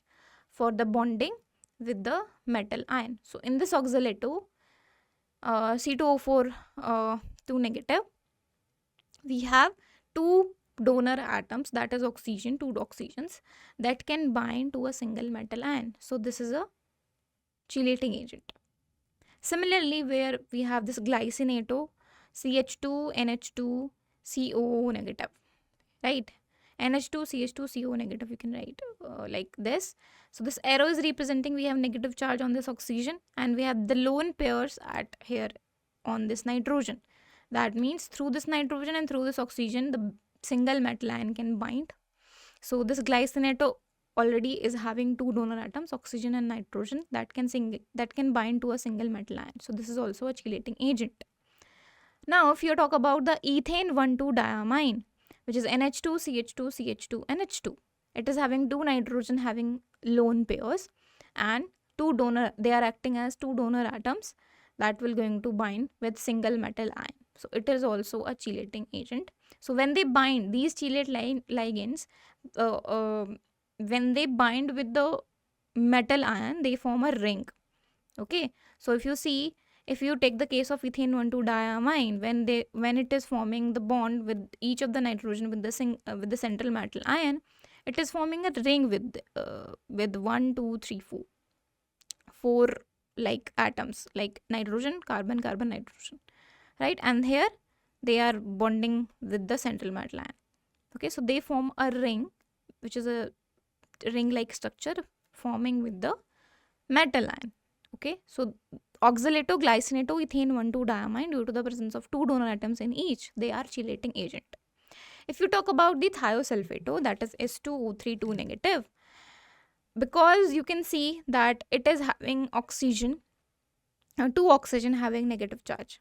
for the bonding with the metal ion. So in this oxalato C2O4 2 negative, we have two donor atoms, that is oxygen, two oxygens that can bind to a single metal ion. So this is a chelating agent. Similarly, where we have this glycinato CH2 NH2 CO negative, right? NH2 CH2 CO negative, you can write like this. So this arrow is representing we have negative charge on this oxygen and we have the lone pairs at here on this nitrogen. That means through this nitrogen and through this oxygen the single metal ion can bind. So this glycinato already is having two donor atoms, oxygen and nitrogen, that can bind to a single metal ion. So this is also a chelating agent. Now if you talk about the ethane 1,2-diamine, which is NH2 CH2 CH2 NH2, it is having two nitrogen having lone pairs and two donor, they are acting as two donor atoms that will going to bind with single metal ion. So it is also a chelating agent. So when they bind, these chelate ligands, when they bind with the metal ion, they form a ring. Okay, so if you see, if you take the case of ethane 1,2-diamine, when it is forming the bond with each of the nitrogen with the central metal ion, it is forming a ring with 1 2 3 4 like atoms, like nitrogen, carbon, carbon, nitrogen, right? And here they are bonding with the central metal ion. Okay, so they form a ring, which is a ring like structure forming with the metal ion. Okay, so oxalato, glycinato, ethane 1,2-diamine, due to the presence of two donor atoms in each, they are chelating agent. If you talk about the thiosulfato, that is S2O3 2 negative, because you can see that it is having oxygen, two oxygen having negative charge,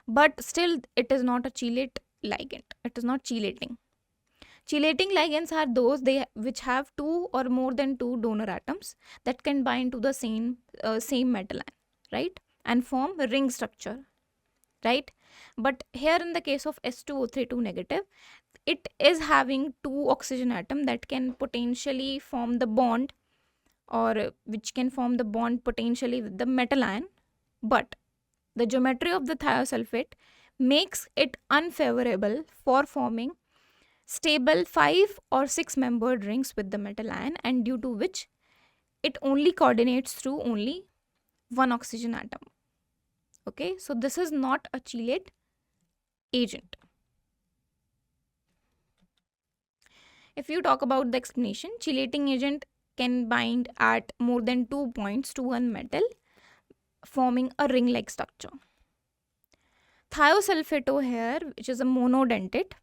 but still it is not a chelate ligand. It is not chelating. Chelating ligands are those which have two or more than two donor atoms that can bind to the same metal ion, right, and form a ring structure, right? But here in the case of S2O32 negative, it is having two oxygen atom that can potentially form the bond, or which can form the bond potentially with the metal ion, but the geometry of the thiosulfate makes it unfavorable for forming stable 5 or 6 membered rings with the metal ion, and due to which it only coordinates through only one oxygen atom. Okay, so this is not a chelate agent. If you talk about the explanation, chelating agent can bind at more than 2 points to one metal, forming a ring-like structure. Thiosulfato here, which is a monodentate,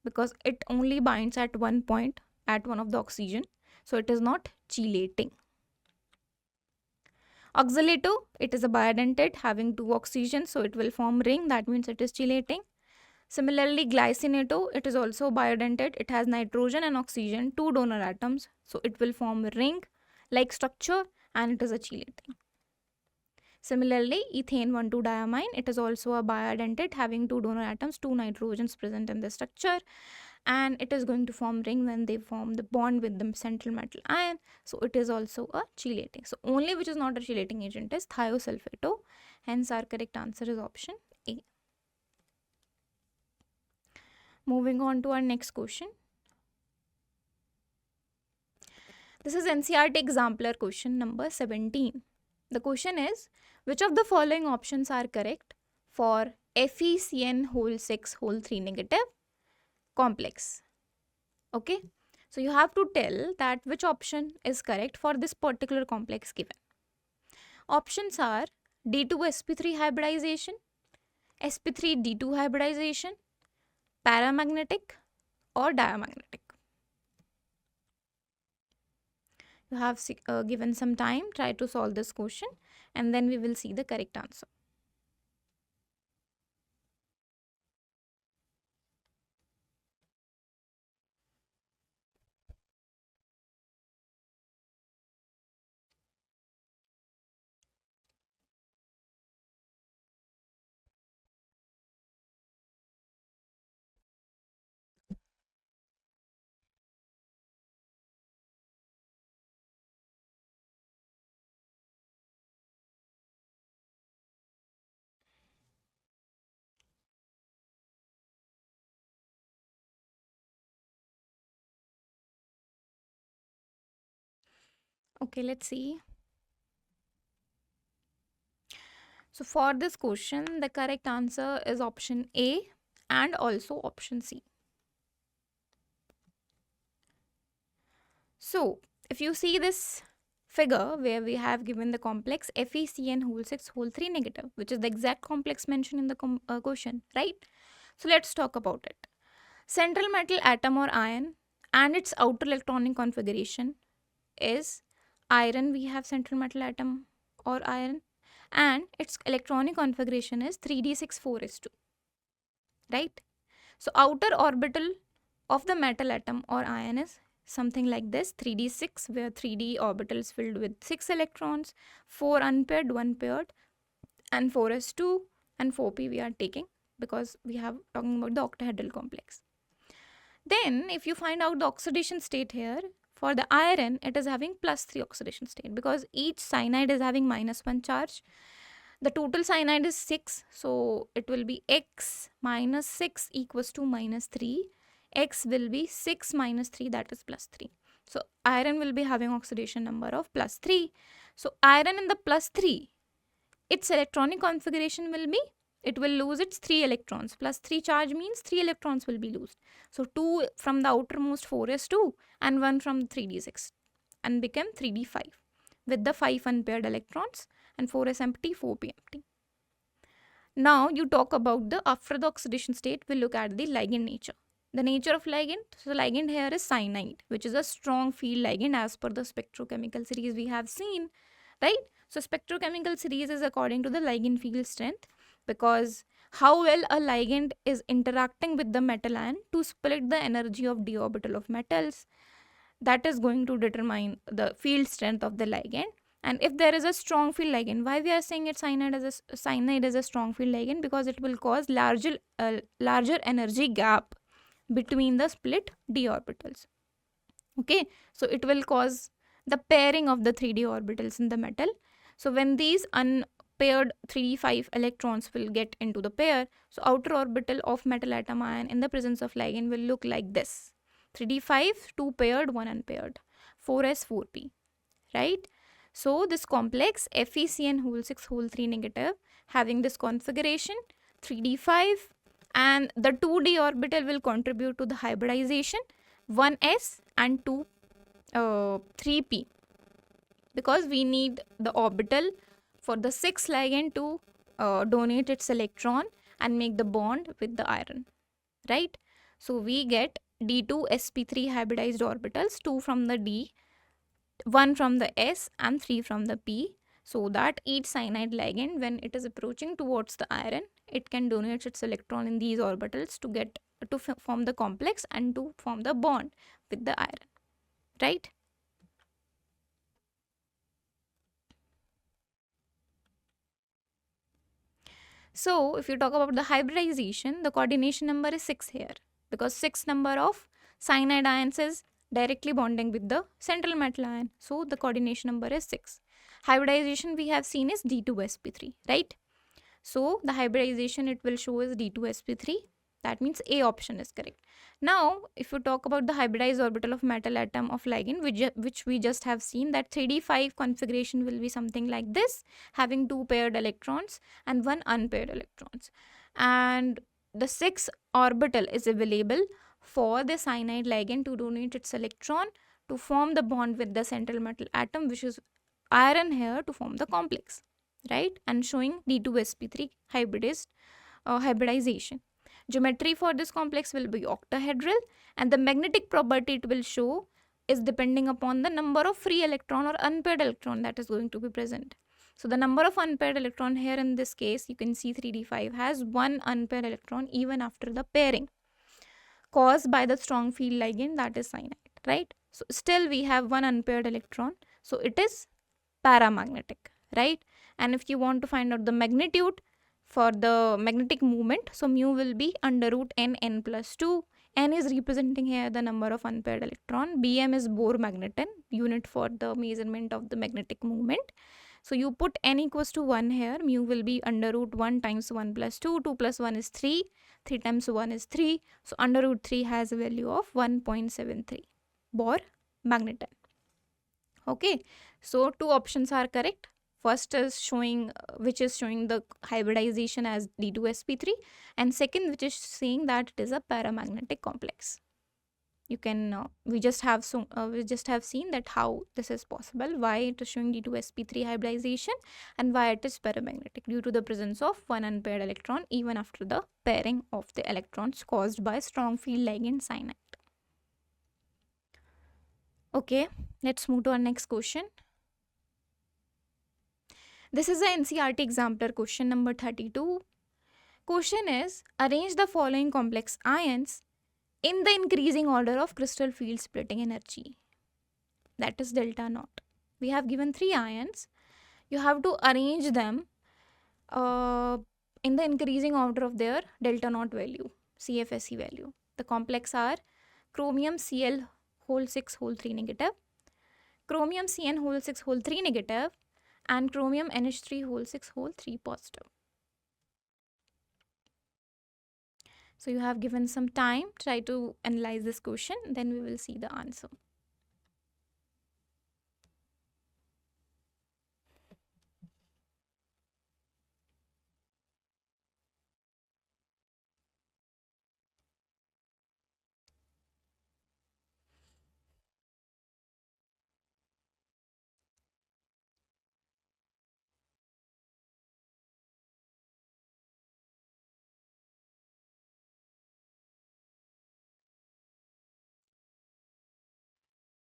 because it only binds at one point at one of the oxygen, so it is not chelating. Oxalato, it is a bidentate having two oxygens, so it will form ring, that means it is chelating. Similarly, glycinato, it is also bidentate, it has nitrogen and oxygen, two donor atoms, so it will form a ring like structure and it is a chelating. Similarly, ethane 1,2-diamine, it is also a bidentate having two donor atoms, two nitrogens present in the structure, and it is going to form ring when they form the bond with the central metal ion, so it is also a chelating. So only which is not a chelating agent is thiosulfato, hence our correct answer is option A. Moving on to our next question. This is NCERT Exemplar question number 17. The question is, which of the following options are correct for FeCN6 3 negative complex? Okay, so you have to tell that which option is correct for this particular complex given. Options are D2sp3 hybridization, sp3d2 hybridization, paramagnetic, or diamagnetic. You have given some time, try to solve this question, and then we will see the correct answer. Okay, let's see. So for this question, the correct answer is option A and also option C. So if you see this figure where we have given the complex FeCN6 3 negative, which is the exact complex mentioned in the question, right? So let's talk about it. Central metal atom or ion and its outer electronic configuration is iron. We have central metal atom or iron, and its electronic configuration is 3d6 4s2, right? So outer orbital of the metal atom or ion is something like this, 3d6, where 3d orbital is filled with 6 electrons, 4 unpaired, 1 paired, and 4s2 and 4p we are taking because we have talking about the octahedral complex. Then if you find out the oxidation state here, for the iron it is having +3 oxidation state because each cyanide is having -1 charge. The total cyanide is 6, so it will be x minus 6 equals to -3. X will be 6 minus 3, that is +3. So iron will be having oxidation number of +3. So iron in the +3, its electronic configuration will be, it will lose its 3 electrons. +3 charge means 3 electrons will be lost. So 2 from the outermost 4s2 and 1 from 3d6 and become 3d5 with the 5 unpaired electrons and 4s empty, 4p empty. Now you talk about the after the oxidation state, we'll look at the ligand nature. The nature of ligand, so ligand here is cyanide, which is a strong field ligand as per the spectrochemical series we have seen, right? So spectrochemical series is according to the ligand field strength, because how well a ligand is interacting with the metal ion to split the energy of d orbital of metals, that is going to determine the field strength of the ligand. And if there is a strong field ligand, why we are saying it cyanide is a strong field ligand, because it will cause larger energy gap between the split d orbitals. Okay, so it will cause the pairing of the 3d orbitals in the metal. So when these unpaired 3d5 electrons will get into the pair, so outer orbital of metal atom ion in the presence of ligand will look like this: 3d5, 2 paired, 1 unpaired, 4s 4p, right? So this complex FeCN whole 6 whole 3 negative having this configuration 3d5, and the 2d orbital will contribute to the hybridization 1s and 3p, because we need the orbital for the 6 ligand to donate its electron and make the bond with the iron, right? So we get d2 sp3 hybridized orbitals, 2 from the d, 1 from the s and 3 from the p, so that each cyanide ligand, when it is approaching towards the iron, it can donate its electron in these orbitals to get to form the complex and to form the bond with the iron, right? So if you talk about the hybridization, the coordination number is 6 here, because 6 number of cyanide ions is directly bonding with the central metal ion, so the coordination number is 6. Hybridization we have seen is d2sp3, right? So the hybridization it will show is d2sp3. That means A option is correct. Now, if you talk about the hybridized orbital of metal atom of ligand, which we just have seen, that 3d5 configuration will be something like this, having 2 paired electrons and 1 unpaired electrons. And the 6 orbital is available for the cyanide ligand to donate its electron to form the bond with the central metal atom, which is iron here, to form the complex, right? And showing d2sp3 hybridization. Geometry for this complex will be octahedral, and the magnetic property it will show is depending upon the number of free electron or unpaired electron that is going to be present. So the number of unpaired electron here in this case, you can see 3d5 has 1 unpaired electron even after the pairing caused by the strong field ligand, that is cyanide, right? So still we have 1 unpaired electron, so it is paramagnetic, right? And if you want to find out the magnitude for the magnetic moment, so mu will be under root n plus 2. N is representing here the number of unpaired electron. Bm is Bohr magneton, unit for the measurement of the magnetic moment. So you put n equals to 1 here, mu will be under root 1 times 1 plus 2, 2 plus 1 is 3, 3 times 1 is 3. So under root 3 has a value of 1.73 Bohr magneton. Okay, so 2 options are correct. First is showing which is showing the hybridization as d2sp3, and second which is saying that it is a paramagnetic complex. You can we just have seen that how this is possible, why it is showing d2sp3 hybridization and why it is paramagnetic, due to the presence of 1 unpaired electron even after the pairing of the electrons caused by strong field ligand cyanide. Okay, let's move to our next question. This is an NCERT Exemplar question number 32. Question is, arrange the following complex ions in the increasing order of crystal field splitting energy. That is delta naught. We have given 3 ions. You have to arrange them in the increasing order of their delta naught value, CFSE value. The complex are chromium Cl whole 6 whole 3 negative, chromium Cn whole 6 whole 3 negative, and chromium NH3 whole 6 whole 3 positive. So you have given some time, try to analyze this question, then we will see the answer.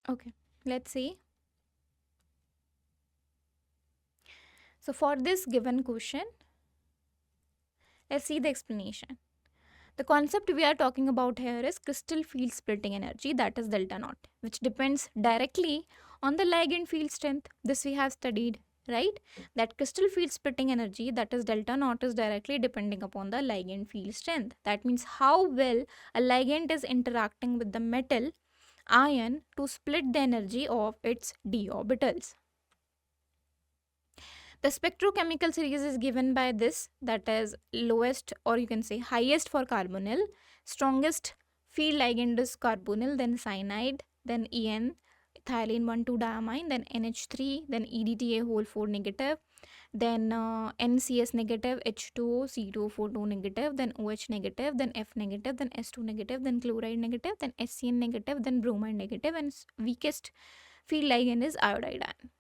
Okay, let's see. So for this given question, let's see the explanation. The concept we are talking about here is crystal field splitting energy, that is delta naught, which depends directly on the ligand field strength. This we have studied, right? That crystal field splitting energy, that is delta naught, is directly depending upon the ligand field strength. That means how well a ligand is interacting with the metal ion to split the energy of its d orbitals. The spectrochemical series is given by this, that is lowest or you can say highest for carbonyl, strongest field ligand is carbonyl, then cyanide, then En, ethylene 1,2 diamine, then NH3, then EDTA whole 4 negative, then NCS negative, H2O, C2O4 2 negative, then OH negative, then F negative, then S2 negative, then chloride negative, then SCN negative, then bromide negative, and weakest field ligand is iodide ion,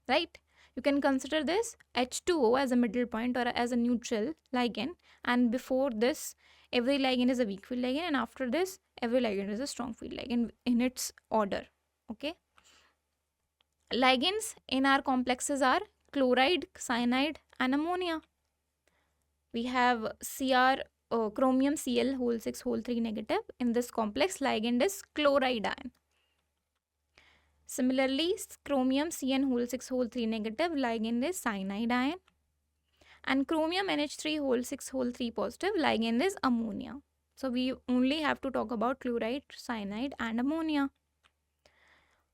right? You can consider this H2O as a middle point or as a neutral ligand, and before this every ligand is a weak field ligand, and after this every ligand is a strong field ligand in its order. Okay, ligands in our complexes are chloride, cyanide, and ammonia. We have Cr chromium Cl whole 6 whole 3 negative. In this complex, ligand is chloride ion. Similarly, chromium Cn whole 6 whole 3 negative, ligand is cyanide ion. And chromium NH3 whole 6 whole 3 positive, ligand is ammonia. So we only have to talk about chloride, cyanide, and ammonia.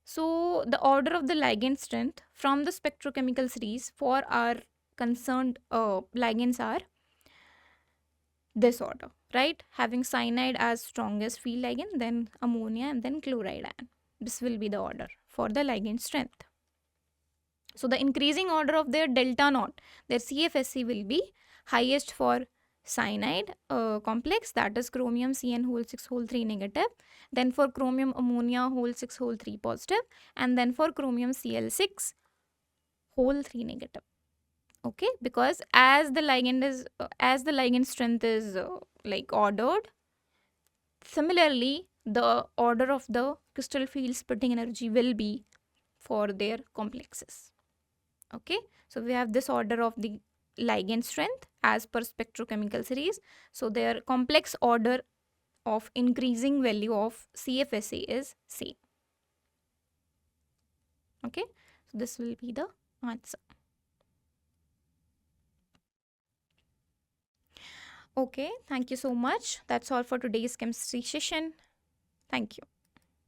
So the order of the ligand strength from the spectrochemical series for our concerned ligands are this order, right? Having cyanide as strongest field ligand, then ammonia, and then chloride ion. This will be the order for the ligand strength. So the increasing order of their delta naught, their CFSC will be highest for cyanide complex, that is chromium Cn whole 6 whole 3 negative, then for chromium ammonia whole 6 whole 3 positive, and then for chromium Cl6 whole 3 negative. Okay, because as the ligand strength is like ordered, similarly the order of the crystal field splitting energy will be for their complexes. Okay, so we have this order of the ligand strength as per spectrochemical series. So their complex order of increasing value of CFSA is same. Okay, so this will be the answer. Okay, thank you so much. That's all for today's chemistry session. Thank you.